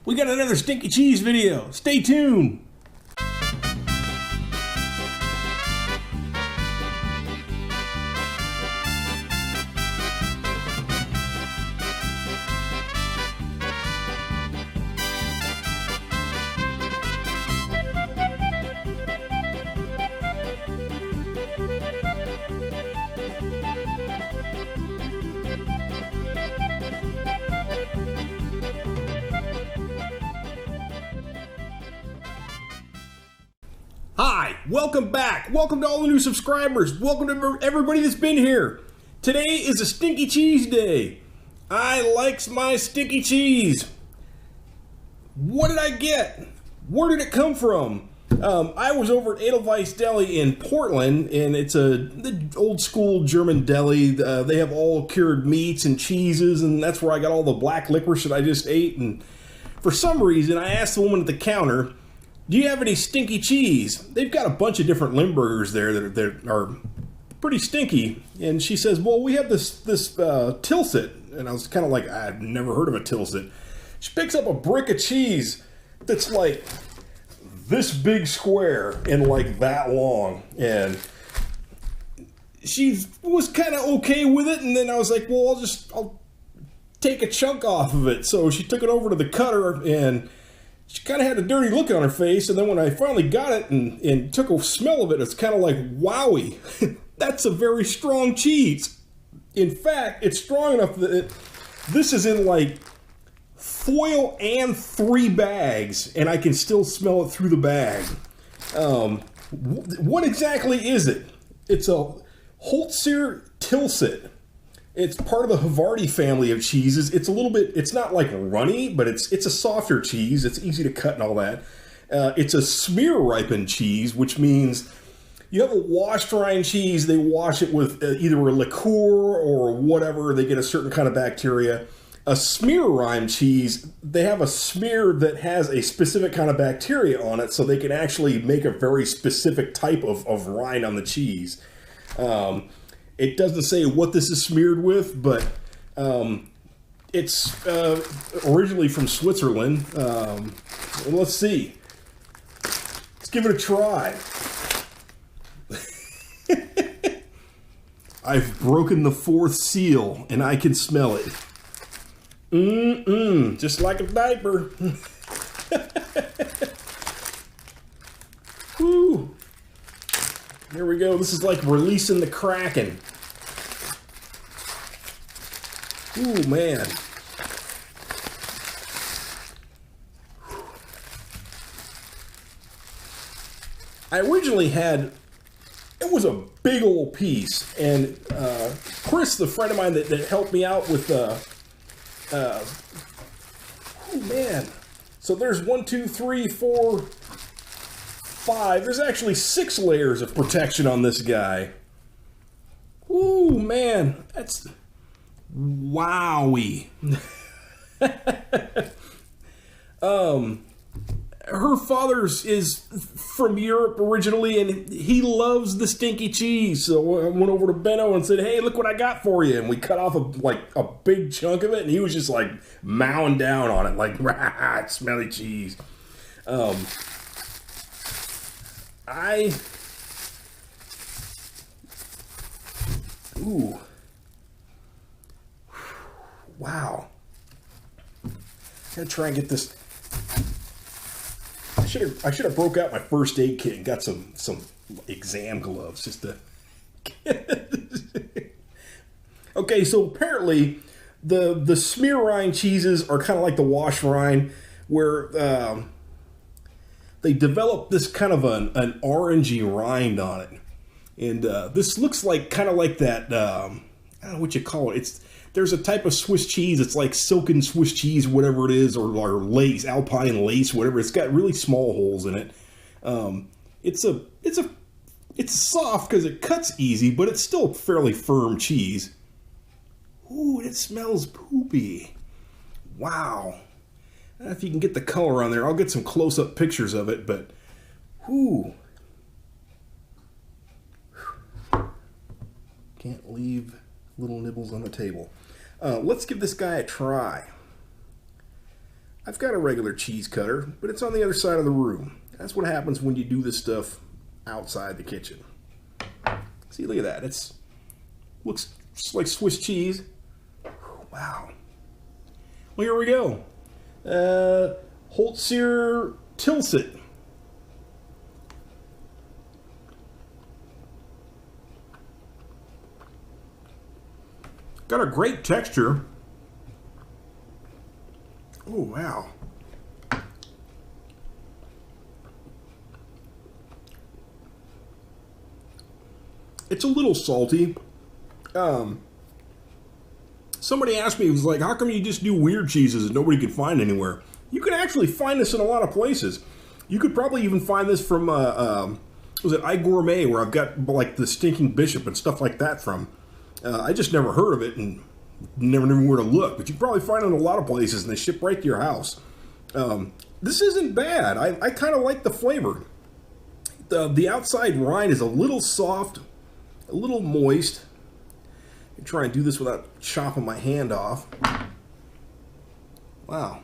We got another stinky cheese video. Stay tuned. Hi, welcome back. Welcome to all the new subscribers. Welcome to everybody that's been here. Today is a stinky cheese day. I likes my stinky cheese. What did I get? Where did it come from? I was over at Edelweiss Deli in Portland, and it's the old school German deli. They have all cured meats and cheeses, and that's where I got all the black licorice that I just ate. And for some reason, I asked the woman at the counter, do you have any stinky cheese? They've got a bunch of different Limburgers there that are pretty stinky. And she says, well, we have this Tilsit. And I was kind of like, I've never heard of a Tilsit. She picks up a brick of cheese that's like this big square and like that long. And she was kind of okay with it. And then I was like, well, I'll take a chunk off of it. So she took it over to the cutter, and she kind of had a dirty look on her face, and then when I finally got it and took a smell of it, it's kind of like, wowie, that's a very strong cheese. In fact, it's strong enough that this is in like foil and 3 bags, and I can still smell it through the bag. What exactly is it? It's a HOLTSEER Tilsit. It's part of the Havarti family of cheeses. It's a little bit, it's not like runny, but it's a softer cheese. It's easy to cut and all that. It's a smear ripened cheese, which means you have a washed rind cheese. They wash it with either a liqueur or whatever. They get a certain kind of bacteria. A smear rind cheese, they have a smear that has a specific kind of bacteria on it, so they can actually make a very specific type of rind on the cheese. It doesn't say what this is smeared with, but it's originally from Switzerland. Let's see. Let's give it a try. I've broken the 4th seal, and I can smell it. Just like a diaper. Woo. Here we go. This is like releasing the Kraken. Ooh, man. I originally had, it was a big old piece, and Chris, the friend of mine that helped me out with, oh man. So there's 1, 2, 3, 4, 5. There's actually 6 layers of protection on this guy. Ooh, man, that's wowie. Her father's is from Europe originally, and he loves the stinky cheese. So I went over to Benno and said, hey, look what I got for you. And we cut off a big chunk of it, and he was just like mowing down on it, like, rah, smelly cheese. Ooh. Wow. Gotta try and get this. I should have broke out my first aid kit and got some exam gloves just to. Okay, so apparently the smear rind cheeses are kind of like the wash rind, where they develop this kind of an orangey rind on it, and this looks like kind of like that. I don't know what you call it. There's a type of Swiss cheese. It's like silken Swiss cheese, whatever it is, or lace, alpine lace, whatever. It's got really small holes in it. It's soft because it cuts easy, but it's still fairly firm cheese. Ooh, it smells poopy. Wow. I don't know if you can get the color on there. I'll get some close-up pictures of it, but whoo. Can't leave little nibbles on the table. Let's give this guy a try. I've got a regular cheese cutter, but it's on the other side of the room. That's what happens when you do this stuff outside the kitchen. See, look at that. Looks like Swiss cheese. Wow. Well, here we go. HOLTSEER Tilsit. Got a great texture. Oh, wow. It's a little salty. Somebody asked me, it was like, how come you just do weird cheeses that nobody can find anywhere? You can actually find this in a lot of places. You could probably even find this from, was it iGourmet, where I've got like the Stinking Bishop and stuff like that from. I just never heard of it and never knew where to look. But you can probably find it in a lot of places, and they ship right to your house. This isn't bad. I kind of like the flavor. The outside rind is a little soft, a little moist. I'm try and do this without chopping my hand off. Wow.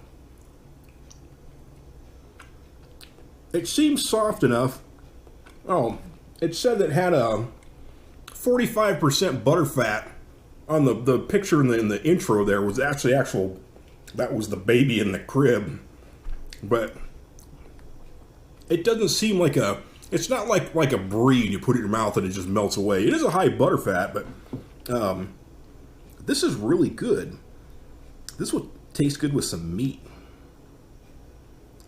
It seems soft enough. Oh, it said that it had a 45% butterfat on the picture in the intro. There was actually that was the baby in the crib, but it doesn't seem like it's not like a brie and you put it in your mouth and it just melts away. It is a high butterfat, but this is really good. This would taste good with some meat.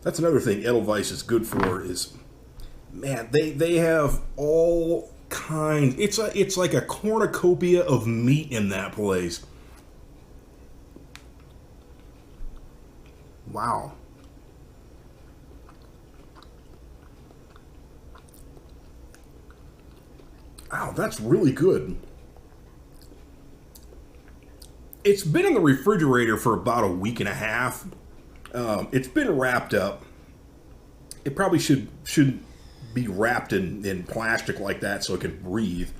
That's another thing Edelweiss is good for is, man, they have all kinds. It's like a cornucopia of meat in that place. Wow. Wow, that's really good. It's been in the refrigerator for about a week and a half. It's been wrapped up. It probably should be wrapped in plastic like that so it can breathe.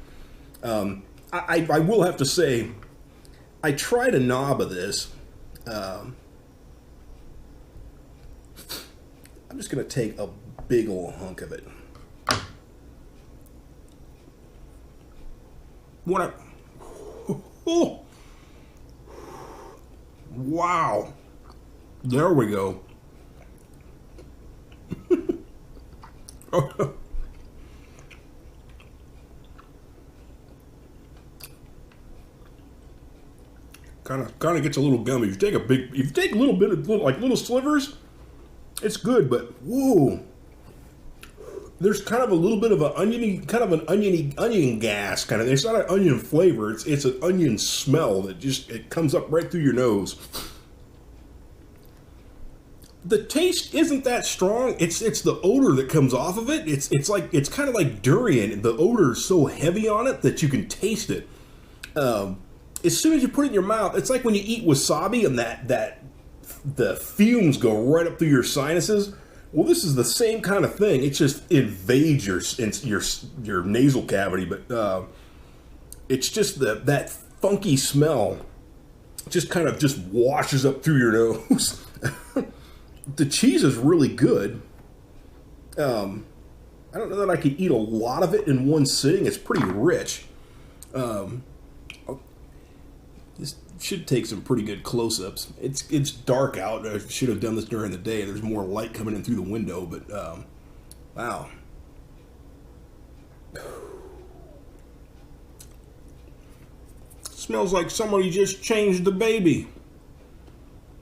I will have to say, I tried a knob of this. I'm just going to take a big old hunk of it. Oh! Wow. There we go. Kind of gets a little gummy. If you take a little bit of little slivers, it's good. But whoa, there's kind of a little bit of an onion gas kind of. It's not an onion flavor. It's an onion smell that it comes up right through your nose. The taste isn't that strong. It's the odor that comes off of it. It's kind of like durian. The odor is so heavy on it that you can taste it. As soon as you put it in your mouth, it's like when you eat wasabi and the fumes go right up through your sinuses. Well, this is the same kind of thing. It just invades your nasal cavity, but it's just that funky smell just kind of just washes up through your nose. The cheese is really good. I don't know that I could eat a lot of it in one sitting. It's pretty rich. This should take some pretty good close-ups. It's dark out. I should have done this during the day. There's more light coming in through the window, but wow. Smells like somebody just changed the baby.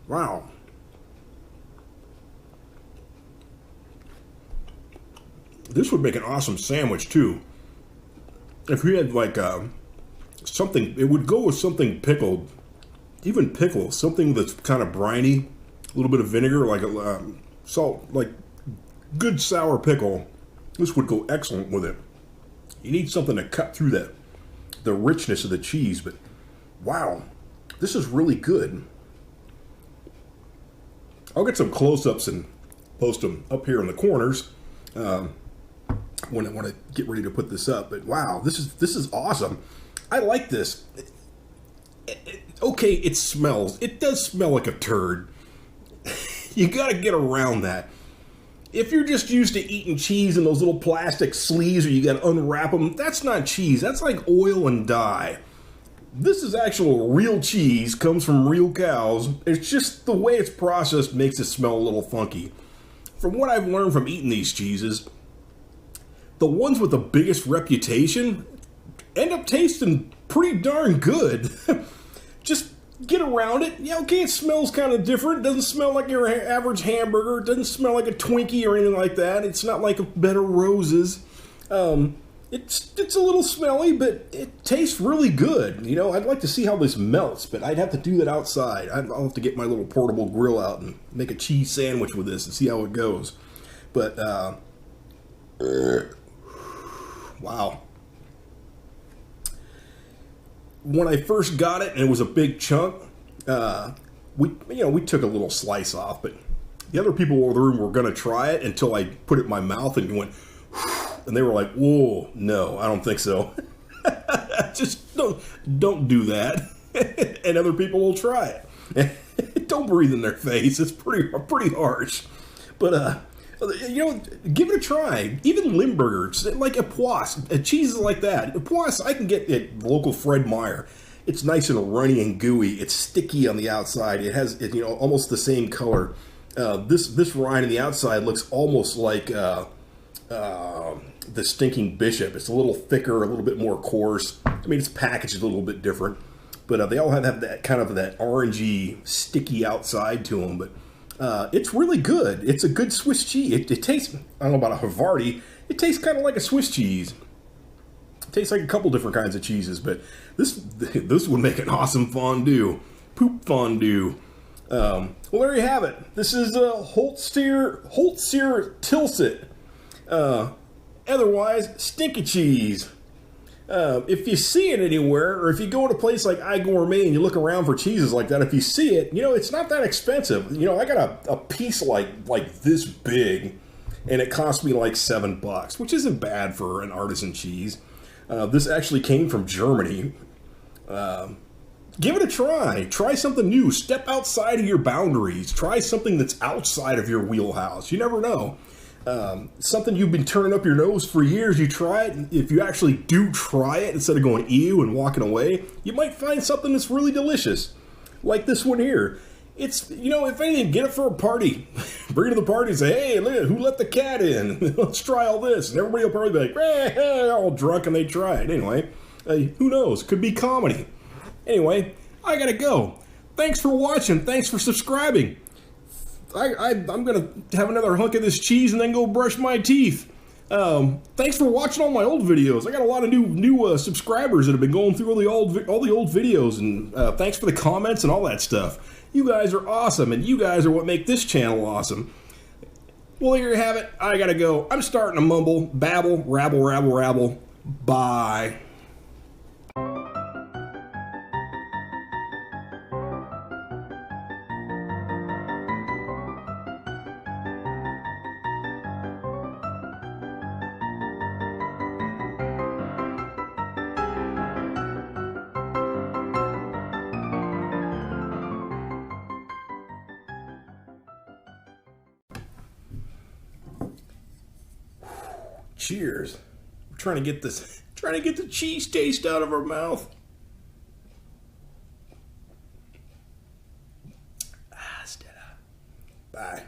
Wow. This would make an awesome sandwich too. If you had like something, it would go with something pickled, even pickle, something that's kind of briny, a little bit of vinegar, like salt, like good sour pickle. This would go excellent with it. You need something to cut through the richness of the cheese, but wow, this is really good. I'll get some close-ups and post them up here in the corners when I want to get ready to put this up. But wow, this is awesome. I like this. Okay, it does smell like a turd. You gotta get around that. If you're just used to eating cheese in those little plastic sleeves or you gotta unwrap them, that's not cheese. That's like oil and dye. This is actual real cheese, comes from real cows. It's just the way it's processed makes it smell a little funky. From what I've learned from eating these cheeses, the ones with the biggest reputation end up tasting pretty darn good. Just get around it. Yeah, okay, it smells kind of different. It doesn't smell like your average hamburger. It doesn't smell like a Twinkie or anything like that. It's not like a bed of roses. It's a little smelly, but it tastes really good. You know, I'd like to see how this melts, but I'd have to do that outside. I'll have to get my little portable grill out and make a cheese sandwich with this and see how it goes. But, wow. When I first got it and it was a big chunk, we took a little slice off, but the other people in the room were going to try it until I put it in my mouth and went, and they were like, whoa, no, I don't think so. Just don't do that. And other people will try it. Don't breathe in their face. It's pretty harsh. But, give it a try. Even Limburgers, like a Poisse, cheeses like that. A Poisse, I can get at local Fred Meyer. It's nice and runny and gooey. It's sticky on the outside. It has, almost the same color. This rind on the outside looks almost like the Stinking Bishop. It's a little thicker, a little bit more coarse. I mean, it's packaged a little bit different, but they all have that kind of that orangey, sticky outside to them. But it's really good. It's a good Swiss cheese. It tastes, I don't know about a Havarti, it tastes kind of like a Swiss cheese. It tastes like a couple different kinds of cheeses, but this would make an awesome fondue. Poop fondue. Well, there you have it. This is HOLTSEER Tilsit. Otherwise, stinky cheese. If you see it anywhere, or if you go to a place like iGourmet and you look around for cheeses like that, if you see it, it's not that expensive. I got a piece like this big, and it cost me like $7, which isn't bad for an artisan cheese. This actually came from Germany. Give it a try. Try something new. Step outside of your boundaries. Try something that's outside of your wheelhouse. You never know. Something you've been turning up your nose for years, you try it, and if you actually do try it, instead of going ew and walking away, you might find something that's really delicious. Like this one here. It's, if anything, get it for a party. Bring it to the party and say, hey, look, who let the cat in? Let's try all this. And everybody will probably be like, all drunk, and they try it. Anyway, who knows? Could be comedy. Anyway, I gotta go. Thanks for watching. Thanks for subscribing. I'm going to have another hunk of this cheese and then go brush my teeth. Thanks for watching all my old videos. I got a lot of new subscribers that have been going through all the old videos, and thanks for the comments and all that stuff. You guys are awesome, and you guys are what make this channel awesome. Well, there you have it. I got to go. I'm starting to mumble, babble, rabble, rabble, rabble. Bye. Cheers. We're trying to get the cheese taste out of our mouth. Bye.